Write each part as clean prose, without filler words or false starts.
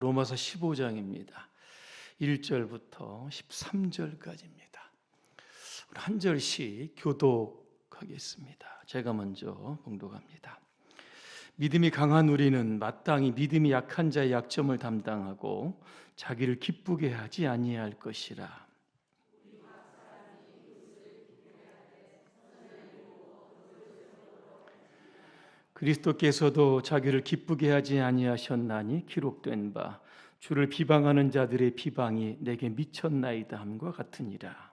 로마서 15장입니다. 1절부터 13절까지입니다. 한 절씩 교독하겠습니다. 제가 먼저 봉독합니다. 믿음이 강한 우리는 마땅히 믿음이 약한 자의 약점을 담당하고 자기를 기쁘게 하지 아니할 것이라. 그리스도께서도 자기를 기쁘게 하지 아니하셨나니 기록된 바 주를 비방하는 자들의 비방이 내게 미쳤나이다 함과 같으니라.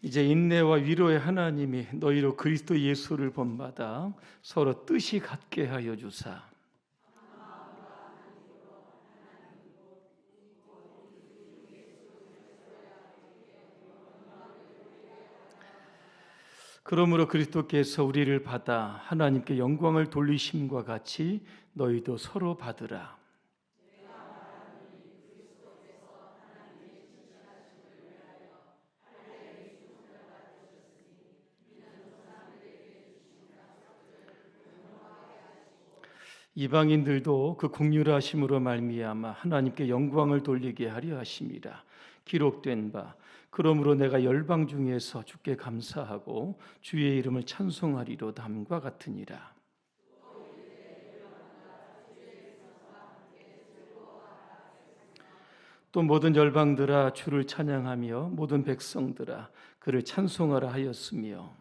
이제 인내와 위로의 하나님이 너희로 그리스도 예수를 본받아 서로 뜻이 같게 하여 주사 그러므로 그리스도께서 우리를 받아 하나님께 영광을 돌리심과 같이 너희도 서로 받으라. 이방인들도 그 긍휼하심으로 말미암아 하나님께 영광을 돌리게 하려 하심이라. 기록된 바 그러므로 내가 열방 중에서 주께 감사하고 주의 이름을 찬송하리로다 함과 같으니라. 또 모든 열방들아 주를 찬양하며 모든 백성들아 그를 찬송하라 하였으며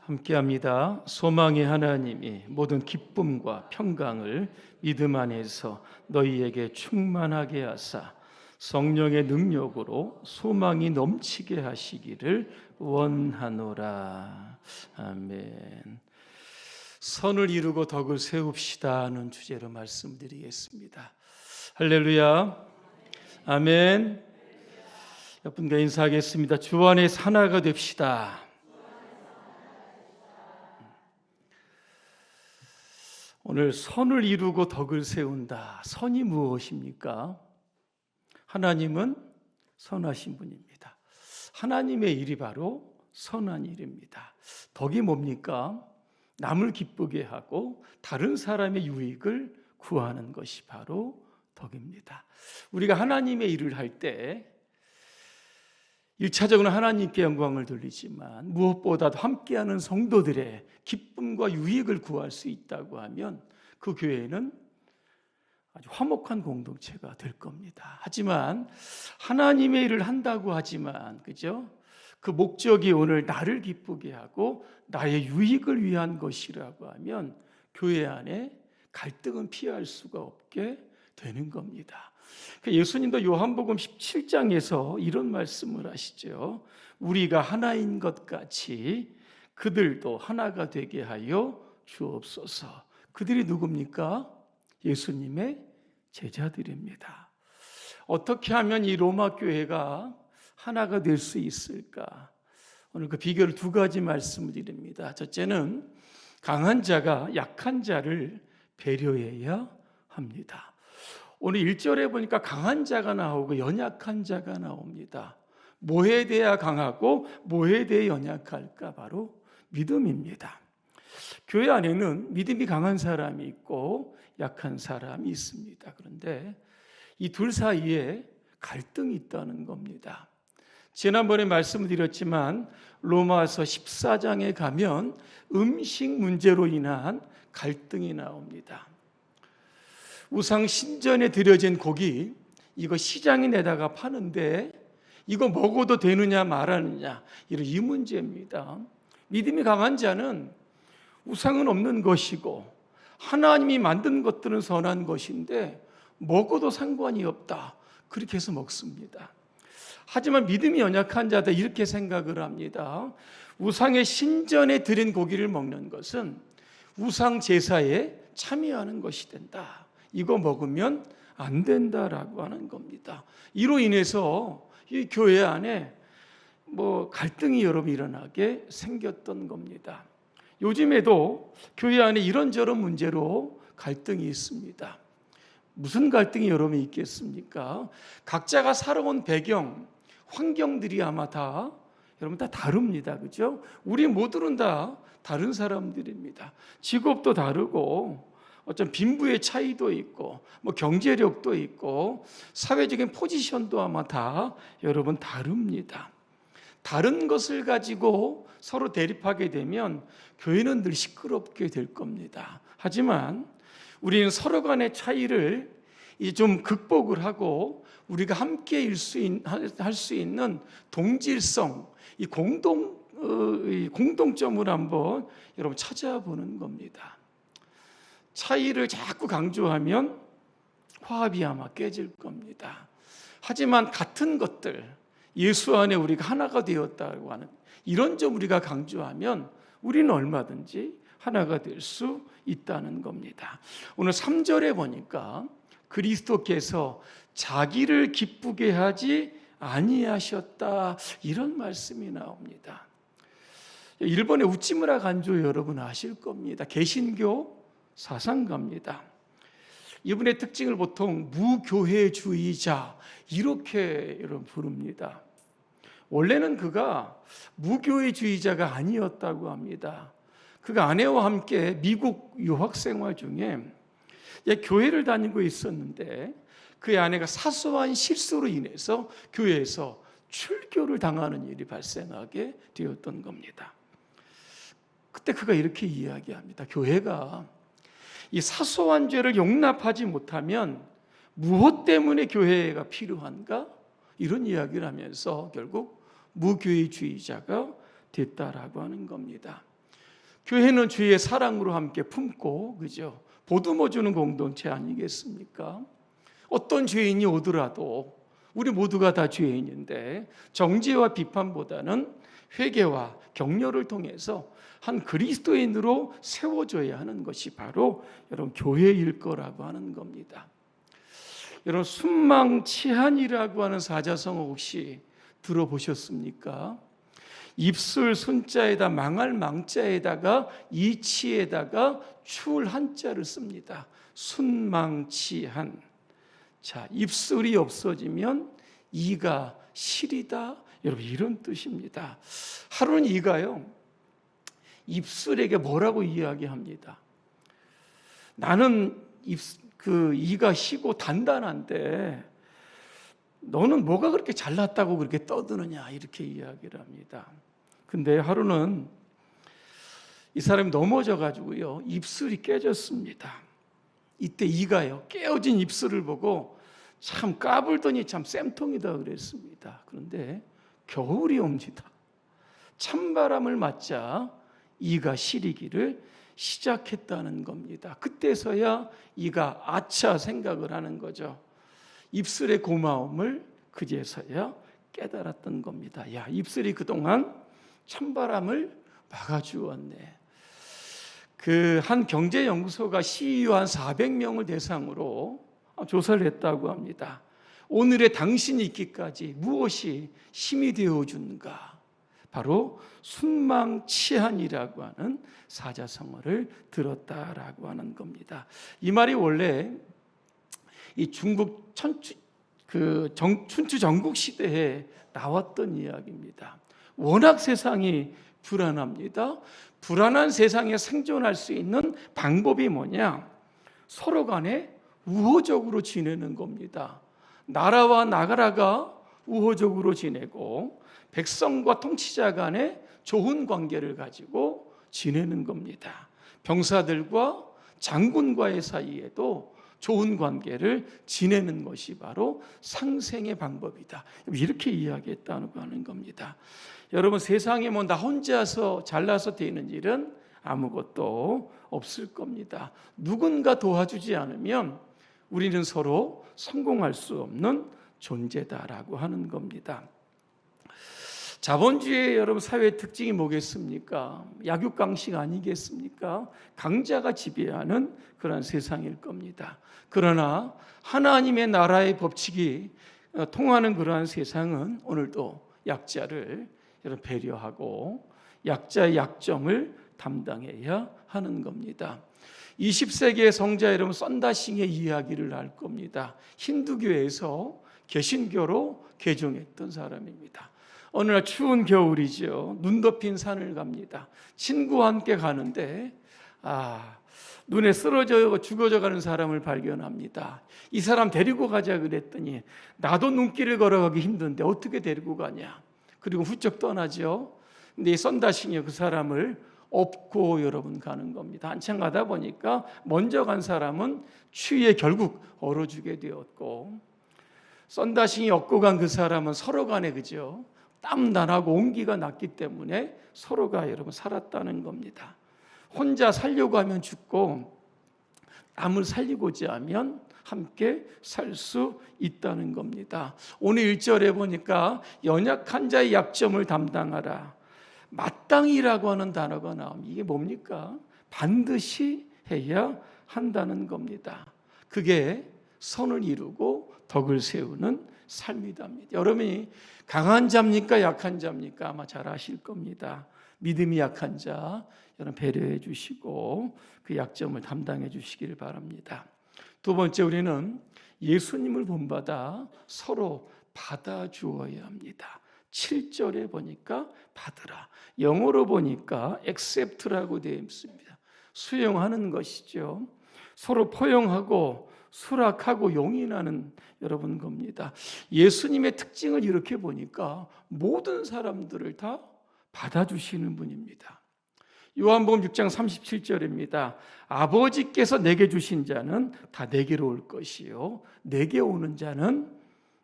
함께합니다. 소망의 하나님이 모든 기쁨과 평강을 믿음 안에서 너희에게 충만하게 하사 성령의 능력으로 소망이 넘치게 하시기를 원하노라. 아멘. 선을 이루고 덕을 세웁시다는 주제로 말씀드리겠습니다. 할렐루야. 아멘. 여러분과 인사하겠습니다. 주 안에서 하나가 됩시다. 오늘 선을 이루고 덕을 세운다. 선이 무엇입니까? 하나님은 선하신 분입니다. 하나님의 일이 바로 선한 일입니다. 덕이 뭡니까? 남을 기쁘게 하고 다른 사람의 유익을 구하는 것이 바로 덕입니다. 우리가 하나님의 일을 할 때 1차적으로 하나님께 영광을 돌리지만 무엇보다도 함께하는 성도들의 기쁨과 유익을 구할 수 있다고 하면 그 교회는 아주 화목한 공동체가 될 겁니다. 하지만 하나님의 일을 한다고 하지만 그죠? 그 목적이 오늘 나를 기쁘게 하고 나의 유익을 위한 것이라고 하면 교회 안에 갈등은 피할 수가 없게 되는 겁니다. 예수님도 요한복음 17장에서 이런 말씀을 하시죠. 우리가 하나인 것 같이 그들도 하나가 되게 하여 주옵소서. 그들이 누굽니까? 예수님의 제자들입니다. 어떻게 하면 이 로마 교회가 하나가 될 수 있을까? 오늘 그 비결을 두 가지 말씀을 드립니다. 첫째는 강한 자가 약한 자를 배려해야 합니다. 오늘 1절에 보니까 강한 자가 나오고 연약한 자가 나옵니다. 뭐에 대해 강하고 뭐에 대해 연약할까? 바로 믿음입니다. 교회 안에는 믿음이 강한 사람이 있고 약한 사람이 있습니다. 그런데 이 둘 사이에 갈등이 있다는 겁니다. 지난번에 말씀드렸지만 로마서 14장에 가면 음식 문제로 인한 갈등이 나옵니다. 우상 신전에 드려진 고기 이거 시장에 내다가 파는데 이거 먹어도 되느냐 말하느냐 이런 이 문제입니다. 믿음이 강한 자는 우상은 없는 것이고 하나님이 만든 것들은 선한 것인데 먹어도 상관이 없다. 그렇게 해서 먹습니다. 하지만 믿음이 연약한 자들 이렇게 생각을 합니다. 우상의 신전에 드린 고기를 먹는 것은 우상 제사에 참여하는 것이 된다. 이거 먹으면 안 된다라고 하는 겁니다. 이로 인해서 이 교회 안에 갈등이 여러분 일어나게 생겼던 겁니다. 요즘에도 교회 안에 이런저런 문제로 갈등이 있습니다. 무슨 갈등이 여러분 있겠습니까? 각자가 살아온 배경, 환경들이 아마 다 여러분 다 다릅니다. 그죠? 우리 모두는 다 다른 사람들입니다. 직업도 다르고 어떤 빈부의 차이도 있고 경제력도 있고 사회적인 포지션도 아마 다 여러분 다릅니다. 다른 것을 가지고 서로 대립하게 되면 교회는 늘 시끄럽게 될 겁니다. 하지만 우리는 서로 간의 차이를 이제 좀 극복을 하고 우리가 함께 할 수 있는 동질성, 이 공동점을 한번 여러분 찾아보는 겁니다. 차이를 자꾸 강조하면 화합이 아마 깨질 겁니다. 하지만 같은 것들, 예수 안에 우리가 하나가 되었다고 하는 이런 점 우리가 강조하면 우리는 얼마든지 하나가 될 수 있다는 겁니다. 오늘 3절에 보니까 그리스도께서 자기를 기쁘게 하지 아니하셨다 이런 말씀이 나옵니다. 일본의 우찌무라 간조 여러분 아실 겁니다. 개신교 사상가입니다. 이분의 특징을 보통 무교회주의자 이렇게 여러분 부릅니다. 원래는 그가 무교회주의자가 아니었다고 합니다. 그가 아내와 함께 미국 유학 생활 중에 교회를 다니고 있었는데 그의 아내가 사소한 실수로 인해서 교회에서 출교를 당하는 일이 발생하게 되었던 겁니다. 그때 그가 이렇게 이야기합니다. 교회가 이 사소한 죄를 용납하지 못하면 무엇 때문에 교회가 필요한가? 이런 이야기를 하면서 결국 무교회주의자가 됐다라고 하는 겁니다. 교회는 주의 사랑으로 함께 품고, 그죠? 보듬어 주는 공동체 아니겠습니까? 어떤 죄인이 오더라도 우리 모두가 다 죄인인데 정죄와 비판보다는 회개와 격려를 통해서 한 그리스도인으로 세워줘야 하는 것이 바로 여러분 교회일 거라고 하는 겁니다. 여러분 순망치한이라고 하는 사자성어 혹시 들어보셨습니까? 입술 순자에다 망할 망자에다가 이치에다가 추울 한자를 씁니다. 순망치한. 자, 입술이 없어지면 이가 시리다. 여러분 이런 뜻입니다. 하루는 이가요 입술에게 뭐라고 이야기합니다. 나는 이가 시고 단단한데 너는 뭐가 그렇게 잘났다고 그렇게 떠드느냐 이렇게 이야기를 합니다. 근데 하루는 이 사람이 넘어져 가지고요 입술이 깨졌습니다. 이때 이가요 깨어진 입술을 보고 참 까불더니 참 쌤통이다 그랬습니다. 그런데 겨울이 옵니다. 찬바람을 맞자 이가 시리기를 시작했다는 겁니다. 그때서야 이가 아차 생각을 하는 거죠. 입술의 고마움을 그제서야 깨달았던 겁니다. 야, 입술이 그동안 찬바람을 막아주었네. 그 한 경제연구소가 CEO 한 400명을 대상으로 조사를 했다고 합니다. 오늘의 당신이 있기까지 무엇이 힘이 되어준가? 바로 순망치한이라고 하는 사자성어를 들었다라고 하는 겁니다. 이 말이 원래 이 중국 춘추 전국 시대에 나왔던 이야기입니다. 워낙 세상이 불안합니다. 불안한 세상에 생존할 수 있는 방법이 뭐냐? 서로 간에 우호적으로 지내는 겁니다. 나라와 나라가 우호적으로 지내고 백성과 통치자 간에 좋은 관계를 가지고 지내는 겁니다. 병사들과 장군과의 사이에도 좋은 관계를 지내는 것이 바로 상생의 방법이다. 이렇게 이야기했다고 하는 겁니다. 여러분 세상에 나 혼자서 잘나서 되는 일은 아무것도 없을 겁니다. 누군가 도와주지 않으면 우리는 서로 성공할 수 없는 존재다라고 하는 겁니다. 자본주의 여러분 사회의 특징이 뭐겠습니까? 약육강식 아니겠습니까? 강자가 지배하는 그런 세상일 겁니다. 그러나 하나님의 나라의 법칙이 통하는 그러한 세상은 오늘도 약자를 여러분 배려하고 약자의 약점을 담당해야 하는 겁니다. 20세기의 성자 여러분 썬다싱의 이야기를 알 겁니다. 힌두교에서 개신교로 개종했던 사람입니다. 어느 날 추운 겨울이죠. 눈 덮인 산을 갑니다. 친구와 함께 가는데 눈에 쓰러져 죽어져 가는 사람을 발견합니다. 이 사람 데리고 가자 그랬더니 나도 눈길을 걸어가기 힘든데 어떻게 데리고 가냐. 그리고 훌쩍 떠나죠. 근데 이 썬다싱이 그 사람을 업고 여러분 가는 겁니다. 한참 가다 보니까 먼저 간 사람은 추위에 결국 얼어 죽게 되었고, 썬다싱이 업고 간 그 사람은 서로 간에 그죠? 땀난하고 온기가 났기 때문에 서로가 여러분 살았다는 겁니다. 혼자 살려고 하면 죽고 남을 살리고자 하면 함께 살 수 있다는 겁니다. 오늘 1절에 보니까 연약한 자의 약점을 담당하라. 마땅히라고 하는 단어가 나옵니다. 이게 뭡니까? 반드시 해야 한다는 겁니다. 그게 선을 이루고 덕을 세우는 삶이답니다. 여러분이 강한 자입니까? 약한 자입니까? 아마 잘 아실 겁니다. 믿음이 약한 자 여러분 배려해 주시고 그 약점을 담당해 주시기를 바랍니다. 두 번째, 우리는 예수님을 본받아 서로 받아주어야 합니다. 7절에 보니까 받으라. 영어로 보니까 accept라고 되어 있습니다. 수용하는 것이죠. 서로 포용하고 수락하고 용인하는 여러분 겁니다. 예수님의 특징을 이렇게 보니까 모든 사람들을 다 받아주시는 분입니다. 요한복음 6장 37절입니다. 아버지께서 내게 주신 자는 다 내게로 올 것이요 내게 오는 자는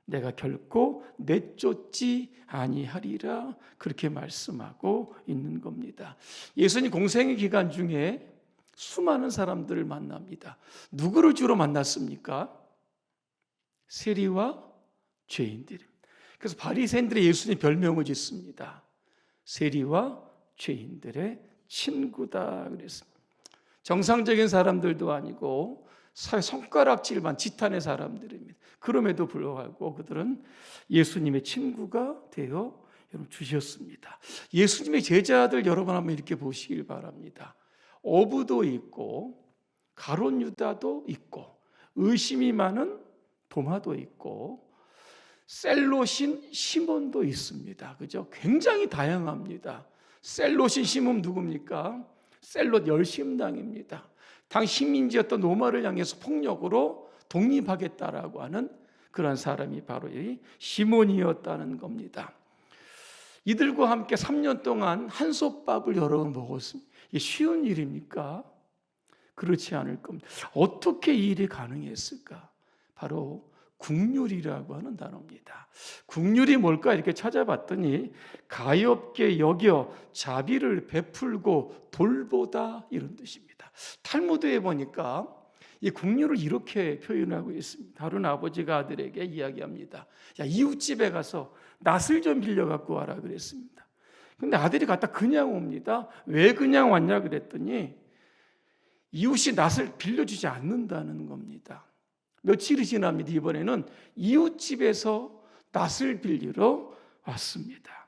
내가 결코 내쫓지 아니하리라, 그렇게 말씀하고 있는 겁니다. 예수님 공생의 기간 중에 수많은 사람들을 만납니다. 누구를 주로 만났습니까? 세리와 죄인들. 그래서 바리새인들이 예수님 별명을 짓습니다. 세리와 죄인들의 친구다 그랬습니다. 정상적인 사람들도 아니고 손가락질만 지탄의 사람들입니다. 그럼에도 불구하고 그들은 예수님의 친구가 되어 주셨습니다. 예수님의 제자들 여러분 한번 이렇게 보시길 바랍니다. 어부도 있고 가룟 유다도 있고 의심이 많은 도마도 있고 셀롯인 시몬도 있습니다. 그죠? 굉장히 다양합니다. 셀롯인 시몬 누굽니까? 셀롯 열심당입니다. 당 식민지였던 로마를 향해서 폭력으로 독립하겠다라고 하는 그런 사람이 바로 이 시몬이었다는 겁니다. 이들과 함께 3년 동안 한솥밥을 여러 번 먹었습니다. 이게 쉬운 일입니까? 그렇지 않을 겁니다. 어떻게 이 일이 가능했을까? 바로 국률이라고 하는 단어입니다. 국률이 뭘까 이렇게 찾아봤더니 가엾게 여겨 자비를 베풀고 돌보다, 이런 뜻입니다. 탈무드에 보니까 이 국률을 이렇게 표현하고 있습니다. 다른 아버지가 아들에게 이야기합니다. 야, 이웃집에 가서 낫을 좀 빌려 갖고 와라 그랬습니다. 근데 아들이 갔다 그냥 옵니다. 왜 그냥 왔냐 그랬더니 이웃이 낫을 빌려주지 않는다는 겁니다. 며칠이 지납니다. 이번에는 이웃집에서 낫을 빌리러 왔습니다.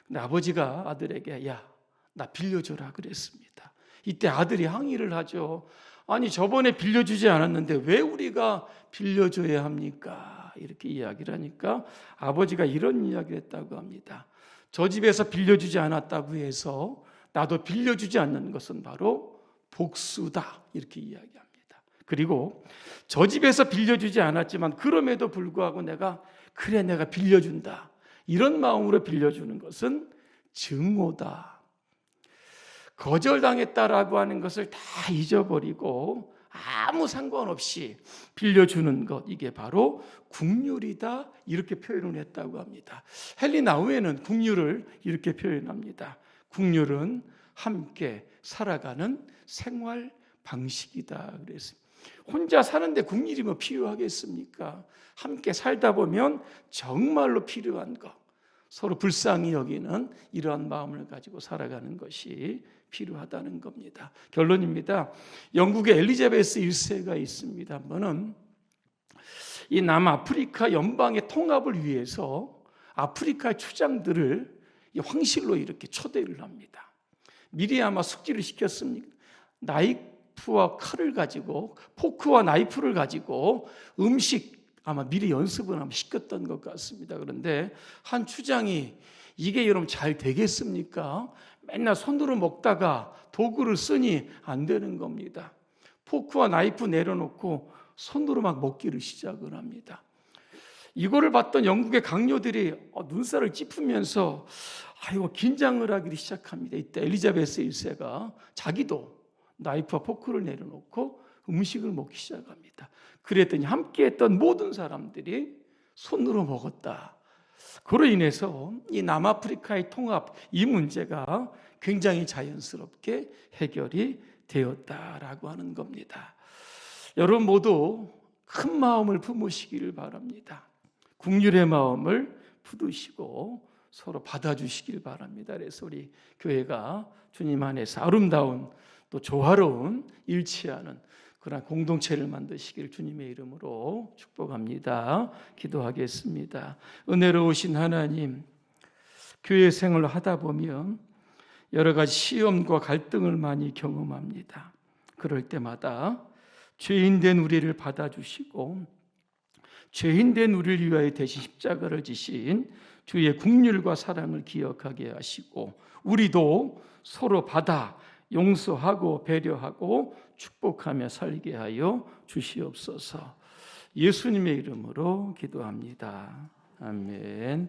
근데 아버지가 아들에게 야, 나 빌려줘라 그랬습니다. 이때 아들이 항의를 하죠. 아니, 저번에 빌려주지 않았는데 왜 우리가 빌려줘야 합니까? 이렇게 이야기를 하니까 아버지가 이런 이야기를 했다고 합니다. 저 집에서 빌려주지 않았다고 해서 나도 빌려주지 않는 것은 바로 복수다, 이렇게 이야기합니다. 그리고 저 집에서 빌려주지 않았지만 그럼에도 불구하고 내가 빌려준다, 이런 마음으로 빌려주는 것은 증오다. 거절당했다라고 하는 것을 다 잊어버리고 아무 상관없이 빌려주는 것, 이게 바로 국률이다, 이렇게 표현을 했다고 합니다. 헨리 나우에는 국률을 이렇게 표현합니다. 국률은 함께 살아가는 생활 방식이다 그랬습니다. 혼자 사는데 국률이 뭐 필요하겠습니까? 함께 살다 보면 정말로 필요한 것, 서로 불쌍히 여기는 이러한 마음을 가지고 살아가는 것이 필요하다는 겁니다. 결론입니다. 영국의 엘리자베스 1세가 있습니다. 한번은 이 남아프리카 연방의 통합을 위해서 아프리카의 추장들을 이 황실로 이렇게 초대를 합니다. 미리 아마 숙지를 시켰습니까? 나이프와 칼을 가지고, 포크와 나이프를 가지고 음식 아마 미리 연습을 아마 시켰던 것 같습니다. 그런데 한 추장이 이게 여러분 잘 되겠습니까? 맨날 손으로 먹다가 도구를 쓰니 안 되는 겁니다. 포크와 나이프 내려놓고 손으로 막 먹기를 시작을 합니다. 이거를 봤던 영국의 강요들이 눈살을 찌푸면서 아이고 긴장을 하기 시작합니다. 이때 엘리자베스 1세가 자기도 나이프와 포크를 내려놓고 음식을 먹기 시작합니다. 그랬더니 함께했던 모든 사람들이 손으로 먹었다. 그로 인해서 이 남아프리카의 통합, 이 문제가 굉장히 자연스럽게 해결이 되었다라고 하는 겁니다. 여러분 모두 큰 마음을 품으시기를 바랍니다. 긍휼의 마음을 품으시고 서로 받아주시길 바랍니다. 그래서 우리 교회가 주님 안에서 아름다운 또 조화로운 일치하는 그런 공동체를 만드시길 주님의 이름으로 축복합니다. 기도하겠습니다. 은혜로우신 하나님, 교회 생활을 하다 보면 여러 가지 시험과 갈등을 많이 경험합니다. 그럴 때마다 죄인된 우리를 받아주시고 죄인된 우리를 위하여 대신 십자가를 지신 주의 긍휼과 사랑을 기억하게 하시고 우리도 서로 받아 용서하고 배려하고 축복하며 살게 하여 주시옵소서. 예수님의 이름으로 기도합니다. 아멘.